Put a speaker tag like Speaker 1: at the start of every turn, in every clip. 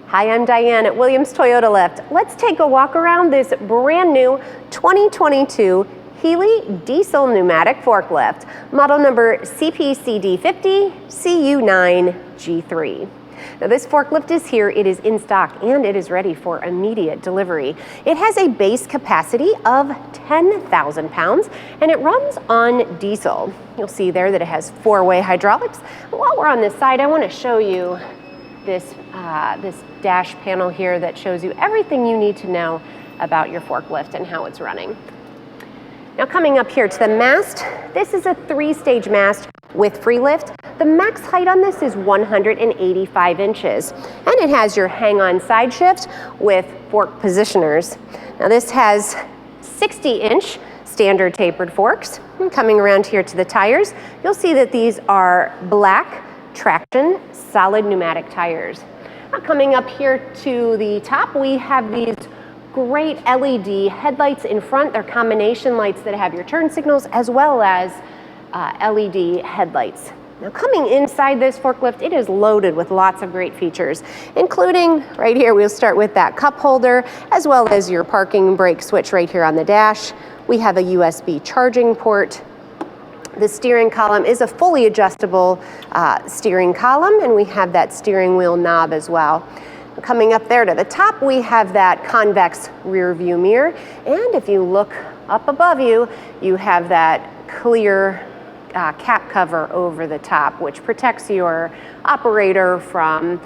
Speaker 1: Hi, I'm Diane at Williams Toyota Lift. Let's take a walk around this brand new 2022 Healy diesel pneumatic forklift, model number CPCD50CU9G3. Now this forklift is here, it is in stock, and it is ready for immediate delivery. It has a base capacity of 10,000 pounds, and it runs on diesel. You'll see there that it has four-way hydraulics. While we're on this side, I want to show you this dash panel here that shows you everything you need to know about your forklift and how it's running. Now coming up here to the mast, this is a 3-stage mast with free lift. The max height on this is 185 inches, and it has your hang-on side shift with fork positioners. Now this has 60-inch standard tapered forks. And coming around here to the tires, you'll see that these are black traction solid pneumatic tires. Now coming up here to the top, we have these great LED headlights in front. They're combination lights that have your turn signals as well as LED headlights. Now coming inside this forklift, it is loaded with lots of great features, including right here, we'll start with that cup holder, as well as your parking brake switch right here on the dash. We have a USB charging port. The steering column is a fully adjustable steering column, and we have that steering wheel knob as well. Coming up there to the top, we have that convex rear view mirror, and if you look up above you, you have that clear cap cover over the top, which protects your operator from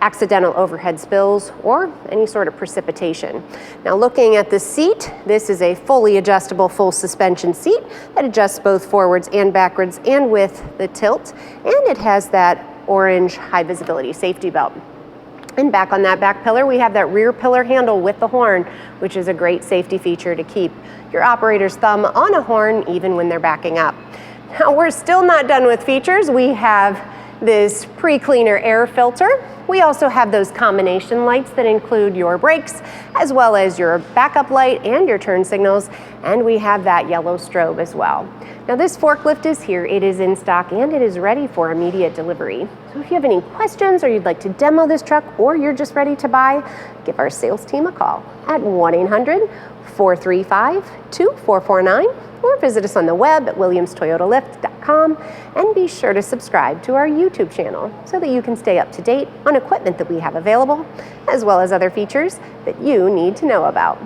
Speaker 1: accidental overhead spills or any sort of precipitation. Now looking at the seat, this is a fully adjustable full suspension seat that adjusts both forwards and backwards and with the tilt, and it has that orange high visibility safety belt. And back on that back pillar, we have that rear pillar handle with the horn, which is a great safety feature to keep your operator's thumb on a horn even when they're backing up. Now we're still not done with features. We have this pre-cleaner air filter. We also have those combination lights that include your brakes, as well as your backup light and your turn signals, and we have that yellow strobe as well. Now this forklift is here, it is in stock, and it is ready for immediate delivery. So if you have any questions or you'd like to demo this truck, or you're just ready to buy, give our sales team a call at 1-800-435-2449, or visit us on the web at williamstoyotalift.com, and be sure to subscribe to our YouTube channel so that you can stay up to date on equipment that we have available, as well as other features that you need to know about.